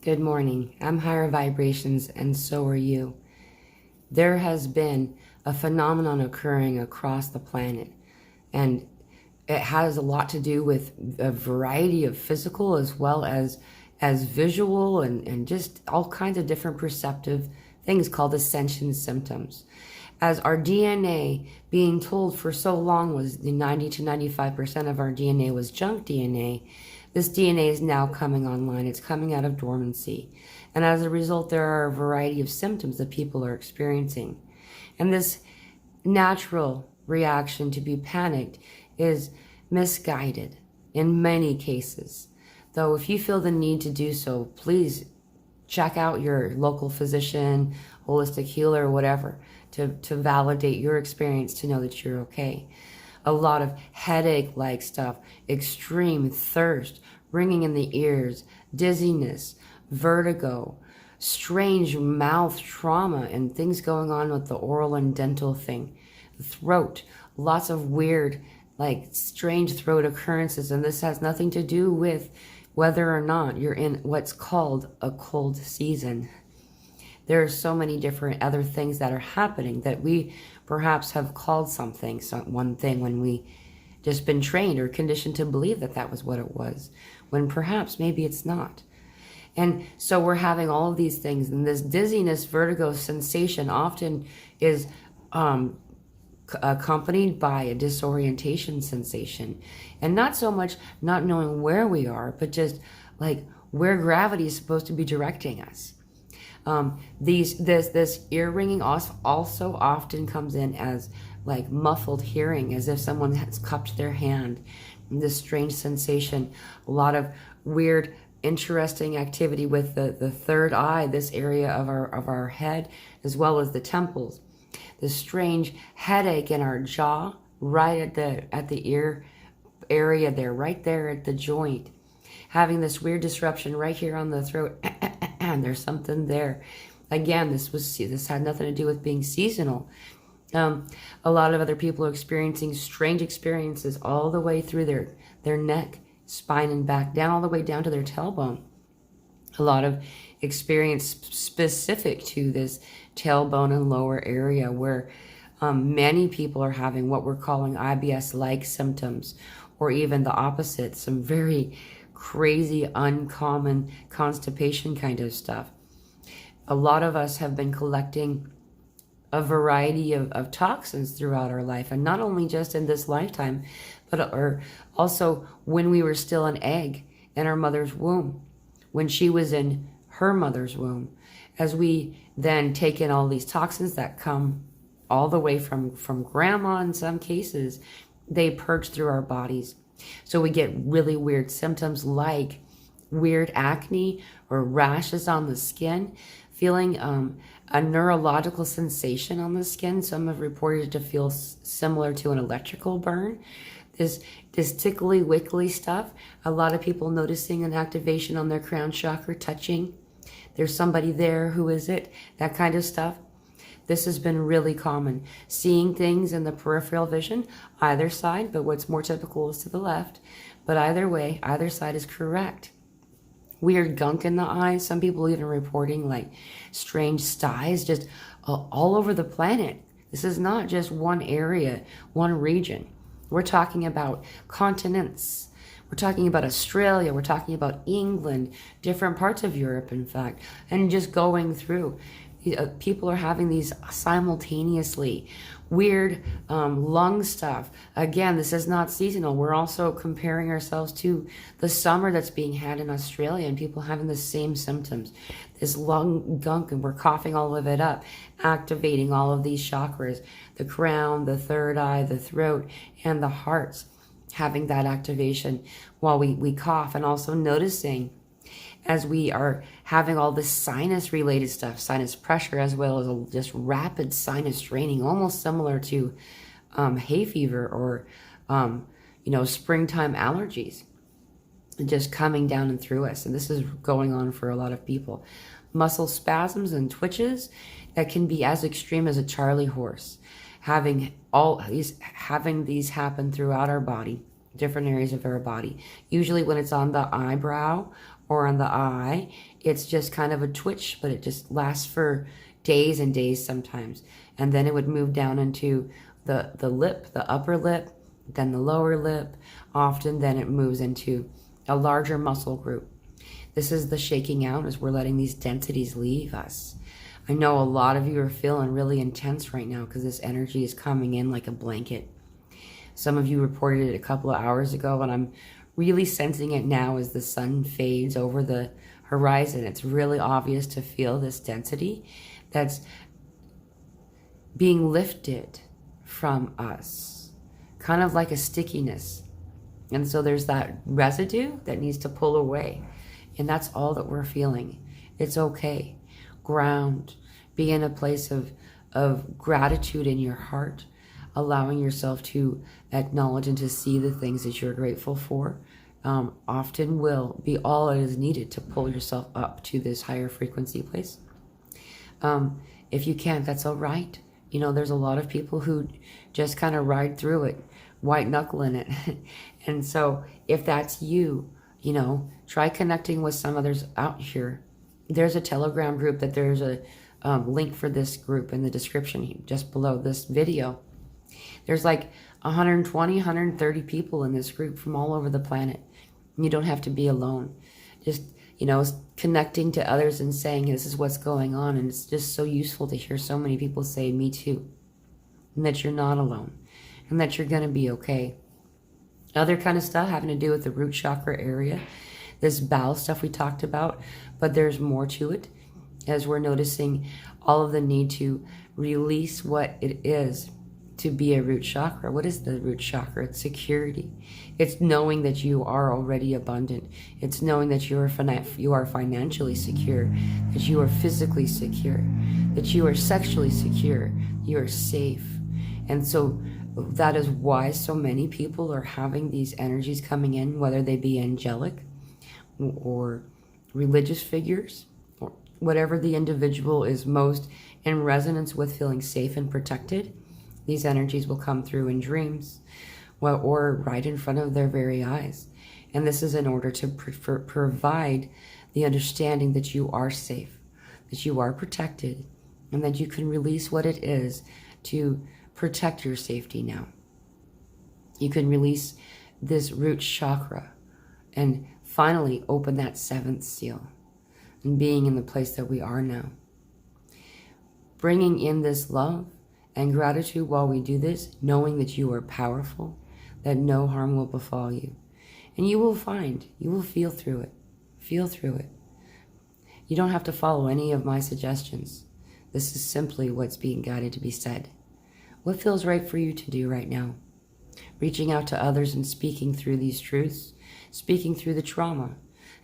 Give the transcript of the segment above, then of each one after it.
Good morning. I'm higher vibrations, and so are you. There has been a phenomenon occurring across the planet, and it has a lot to do with a variety of physical as well as visual and just all kinds of different perceptive things called Ascension Symptoms. As our DNA, being told for so long was the 90 to 95% of our DNA was junk DNA, this DNA is now coming online. It's coming out of dormancy. And as a result, there are a variety of symptoms that people are experiencing. And this natural reaction to be panicked is misguided in many cases. Though if you feel the need to do so, please check out your local physician, holistic healer, whatever, to validate your experience, to know that you're okay. A lot of headache-like stuff, extreme thirst, ringing in the ears, dizziness, vertigo, strange mouth trauma, and things going on with the oral and dental thing. The throat, lots of weird, strange throat occurrences, and this has nothing to do with whether or not you're in what's called a cold season. There are so many different other things that are happening that we perhaps have called one thing when we just been trained or conditioned to believe that that was what it was, when perhaps maybe it's not. And so we're having all of these things, and this dizziness, vertigo sensation often is accompanied by a disorientation sensation, and not so much not knowing where we are, but just like where gravity is supposed to be directing us. This ear ringing also often comes in as like muffled hearing, as if someone has cupped their hand. And this strange sensation, a lot of weird, interesting activity with the third eye, this area of our head, as well as the temples. This strange headache in our jaw, right at the ear area there, right there at the joint. Having this weird disruption right here on the throat. And there's something there. Again, this had nothing to do with being seasonal. A lot of other people are experiencing strange experiences all the way through their neck, spine, and back, down all the way down to their tailbone. A lot of experience specific to this tailbone and lower area, where many people are having what we're calling IBS-like symptoms, or even the opposite, some very crazy, uncommon constipation kind of stuff. A lot of us have been collecting a variety of toxins throughout our life, and not only just in this lifetime, but also when we were still an egg in our mother's womb, when she was in her mother's womb, as we then take in all these toxins that come all the way from grandma. In some cases, they purge through our bodies. So we get really weird symptoms like weird acne or rashes on the skin, feeling a neurological sensation on the skin. Some have reported to feel similar to an electrical burn. This tickly wickly stuff. A lot of people noticing an activation on their crown chakra, touching. There's somebody there, who is it? That kind of stuff. This has been really common. Seeing things in the peripheral vision, either side, but what's more typical is to the left. But either way, either side is correct. Weird gunk in the eyes. Some people even reporting like strange styes just all over the planet. This is not just one area, one region. We're talking about continents. We're talking about Australia. We're talking about England, different parts of Europe, in fact, and just going through. People are having these simultaneously. Weird lung stuff. Again, this is not seasonal. We're also comparing ourselves to the summer that's being had in Australia, and people having the same symptoms. This lung gunk, and we're coughing all of it up, activating all of these chakras, the crown, the third eye, the throat, and the hearts, having that activation while we cough, and also noticing as we are having all this sinus related stuff, sinus pressure, as well as just rapid sinus draining, almost similar to hay fever or springtime allergies, just coming down and through us. And this is going on for a lot of people. Muscle spasms and twitches that can be as extreme as a Charlie horse, having these happen throughout our body, different areas of our body. Usually when it's on the eyebrow or on the eye, it's just kind of a twitch, but it just lasts for days and days sometimes. And then it would move down into the lip, the upper lip, then the lower lip. Often then it moves into a larger muscle group. This is the shaking out, as we're letting these densities leave us. I know a lot of you are feeling really intense right now because this energy is coming in like a blanket. Some of you reported it a couple of hours ago, and I'm really sensing it now as the sun fades over the horizon. It's really obvious to feel this density that's being lifted from us, kind of like a stickiness. And so there's that residue that needs to pull away. And that's all that we're feeling. It's okay. Ground. Be in a place of gratitude in your heart, allowing yourself to acknowledge and to see the things that you're grateful for. Often will be all that is needed to pull yourself up to this higher frequency place. If you can't, that's all right. You know, there's a lot of people who just kind of ride through it, white knuckling it. And so if that's you, you know, try connecting with some others out here. There's a Telegram group that there's a link for this group in the description just below this video. There's like 120, 130 people in this group from all over the planet. You don't have to be alone. Just, you know, connecting to others and saying, this is what's going on. And it's just so useful to hear so many people say, me too. And that you're not alone. And that you're going to be okay. Other kind of stuff having to do with the root chakra area. This bowel stuff we talked about. But there's more to it. As we're noticing all of the need to release what it is to be a root chakra. What is the root chakra? It's security. It's knowing that you are already abundant. It's knowing that you are financially secure, that you are physically secure, that you are sexually secure, you are safe. And so that is why so many people are having these energies coming in, whether they be angelic or religious figures, or whatever the individual is most in resonance with, feeling safe and protected. These energies will come through in dreams, well, or right in front of their very eyes. And this is in order to provide the understanding that you are safe, that you are protected, and that you can release what it is to protect your safety now. You can release this root chakra and finally open that seventh seal and being in the place that we are now. Bringing in this love and gratitude while we do this, knowing that you are powerful, that no harm will befall you. And you will feel through it. Feel through it. You don't have to follow any of my suggestions. This is simply what's being guided to be said. What feels right for you to do right now? Reaching out to others and speaking through these truths, speaking through the trauma,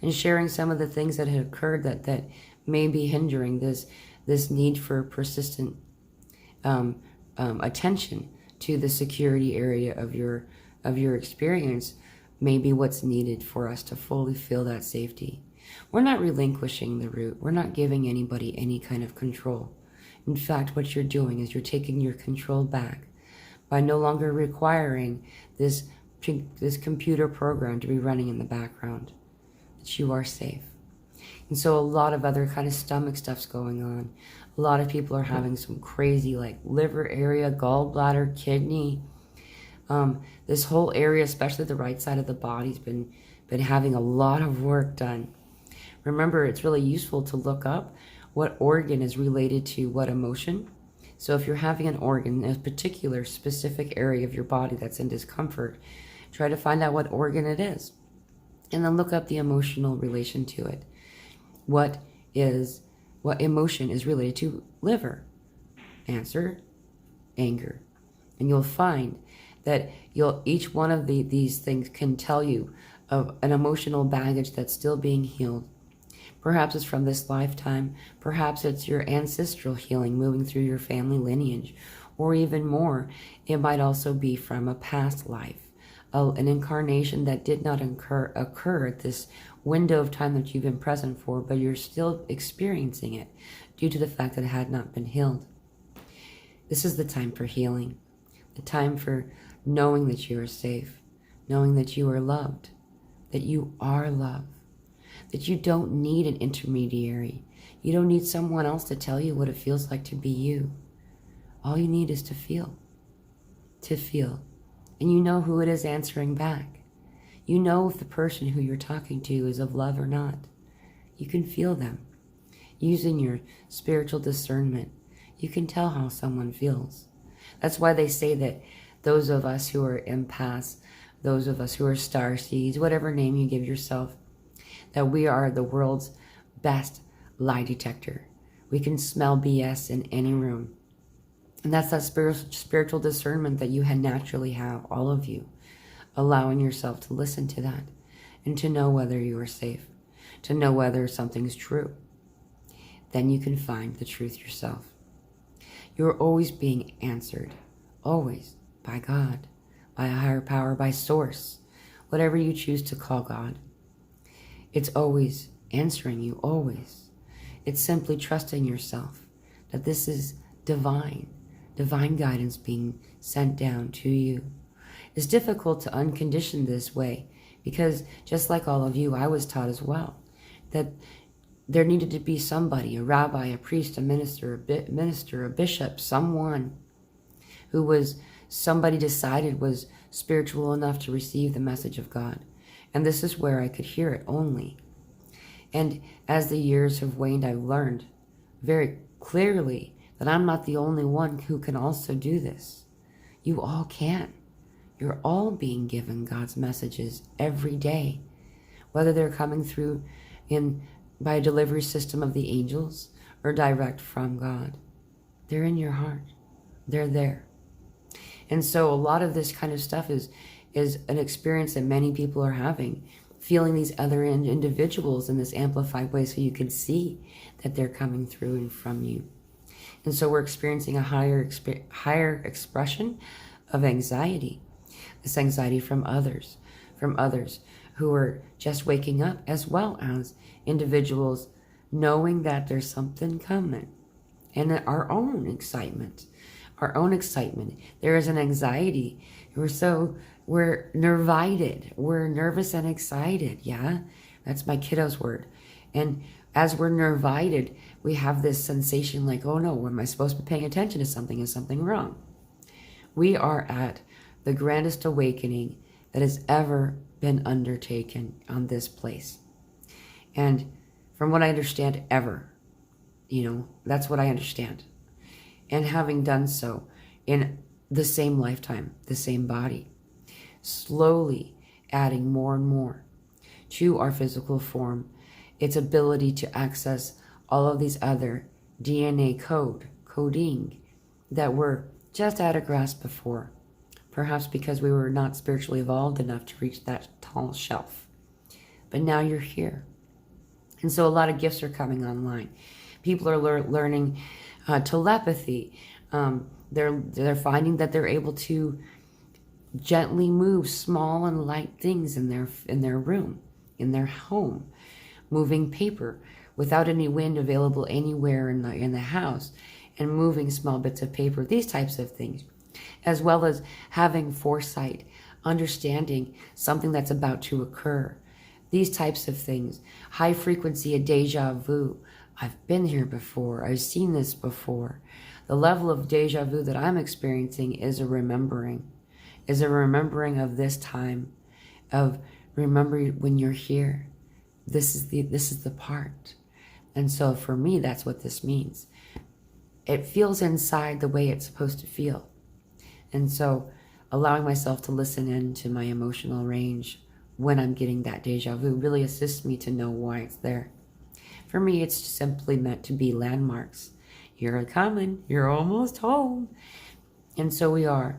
and sharing some of the things that had occurred that may be hindering this need for persistent attention to the security area of your experience may be what's needed for us to fully feel that safety. We're not relinquishing the root. We're not giving anybody any kind of control. In fact, what you're doing is you're taking your control back by no longer requiring this computer program to be running in the background. That you are safe. And so a lot of other kind of stomach stuff's going on. A lot of people are having some crazy like liver area, gallbladder, kidney. This whole area, especially the right side of the body, has been having a lot of work done. Remember, it's really useful to look up what organ is related to what emotion. So if you're having an organ in a particular specific area of your body that's in discomfort, try to find out what organ it is. And then look up the emotional relation to it. What emotion is related to liver? Answer, anger. And you'll find that each one of these things can tell you of an emotional baggage that's still being healed. Perhaps it's from this lifetime. Perhaps it's your ancestral healing moving through your family lineage. Or even more, it might also be from a past life, an incarnation that did not occur at this window of time that you've been present for, but you're still experiencing it due to the fact that it had not been healed. This is the time for healing, the time for knowing that you are safe, knowing that you are loved, that you are love, that you don't need an intermediary. You don't need someone else to tell you what it feels like to be you. All you need is to feel. To feel. And you know who it is answering back. You know if the person who you're talking to is of love or not. You can feel them. Using your spiritual discernment, you can tell how someone feels. That's why they say that those of us who are empaths, those of us who are starseeds, whatever name you give yourself, that we are the world's best lie detector. We can smell BS in any room. And that's that spiritual discernment that you naturally have, all of you, allowing yourself to listen to that and to know whether you are safe, to know whether something's true. Then you can find the truth yourself. You're always being answered, always, by God, by a higher power, by source, whatever you choose to call God. It's always answering you, always. It's simply trusting yourself that this is divine guidance being sent down to you. It's difficult to uncondition this way because just like all of you, I was taught as well that there needed to be somebody, a rabbi, a priest, a minister, a bishop, someone who was, somebody decided was spiritual enough to receive the message of God. And this is where I could hear it only. And as the years have waned, I've learned very clearly that I'm not the only one who can also do this. You all can. You're all being given God's messages every day, whether they're coming through by a delivery system of the angels or direct from God. They're in your heart. They're there. And so a lot of this kind of stuff is an experience that many people are having, feeling these other individuals in this amplified way so you can see that they're coming through and from you. And so we're experiencing a higher expression of anxiety, this anxiety from others who are just waking up, as well as individuals knowing that there's something coming, and our own excitement. There is an anxiety. We're nervited. We're nervous and excited. Yeah, that's my kiddo's word. And as we're nervited, we have this sensation like, oh no, am I supposed to be paying attention to something? Is something wrong? We are at the grandest awakening that has ever been undertaken on this place. And from what I understand, ever. That's what I understand. And having done so in the same lifetime, the same body, slowly adding more and more to our physical form, its ability to access all of these other DNA coding that were just at a grasp before, perhaps because we were not spiritually evolved enough to reach that tall shelf. But now you're here. And so a lot of gifts are coming online. People are learning telepathy. They're finding that they're able to gently move small and light things in their room, in their home, moving paper without any wind available anywhere in the house, and moving small bits of paper, these types of things, as well as having foresight, understanding something that's about to occur, these types of things. High frequency, a deja vu. I've been here before. I've seen this before. The level of deja vu that I'm experiencing is a remembering of this time, of remember when you're here. This is the part. And so for me, that's what this means. It feels inside the way it's supposed to feel. And so allowing myself to listen into my emotional range when I'm getting that deja vu really assists me to know why it's there. For me, it's simply meant to be landmarks. You're coming. You're almost home. And so we are.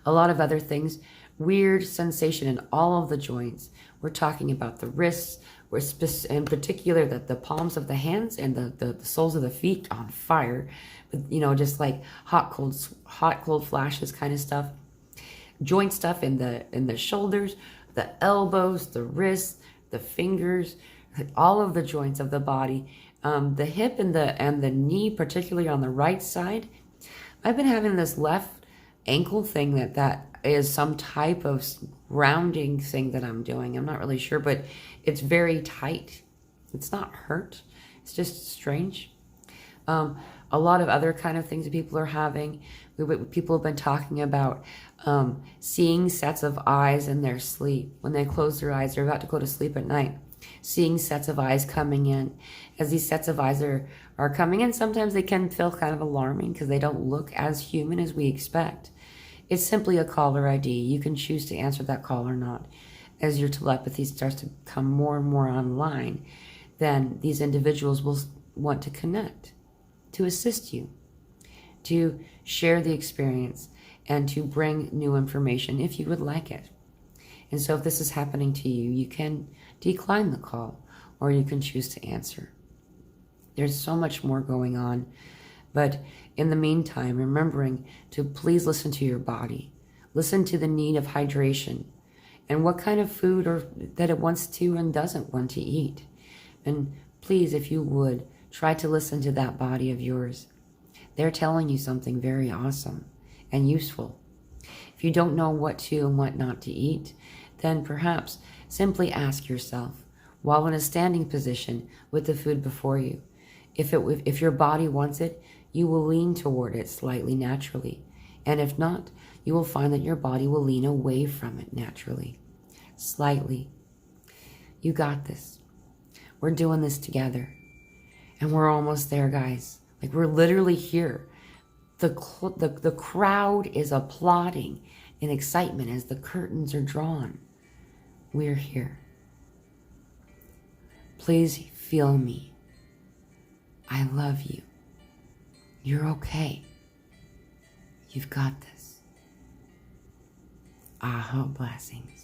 A lot of other things. Weird sensation in all of the joints. We're talking about the wrists. We're in particular the palms of the hands and the soles of the feet on fire. Just like hot, cold flashes kind of stuff. Joint stuff in the shoulders, the elbows, the wrists, the fingers, all of the joints of the body, the hip and the knee, particularly on the right side. I've been having this left ankle thing that is some type of rounding thing that I'm doing. I'm not really sure, but it's very tight. It's not hurt. It's just strange. A lot of other kind of things that people are having. People have been talking about seeing sets of eyes in their sleep. When they close their eyes, they're about to go to sleep at night. Seeing sets of eyes coming in. As these sets of eyes are coming in, sometimes they can feel kind of alarming because they don't look as human as we expect. It's simply a caller ID. You can choose to answer that call or not. As your telepathy starts to come more and more online, then these individuals will want to connect, to assist you, to share the experience, and to bring new information if you would like it. And so if this is happening to you, you can decline the call or you can choose to answer. There's so much more going on. But in the meantime, remembering to please listen to your body. Listen to the need of hydration and what kind of food or that it wants to and doesn't want to eat. And please, if you would, try to listen to that body of yours. They're telling you something very awesome and useful. If you don't know what to and what not to eat, then perhaps simply ask yourself, while in a standing position with the food before you, if your body wants it, you will lean toward it slightly naturally. And if not, you will find that your body will lean away from it naturally, slightly. You got this. We're doing this together. And we're almost there, guys. Like, we're literally here. The crowd is applauding in excitement as the curtains are drawn. We're here. Please feel me. I love you. You're okay. You've got this. Aha, blessings.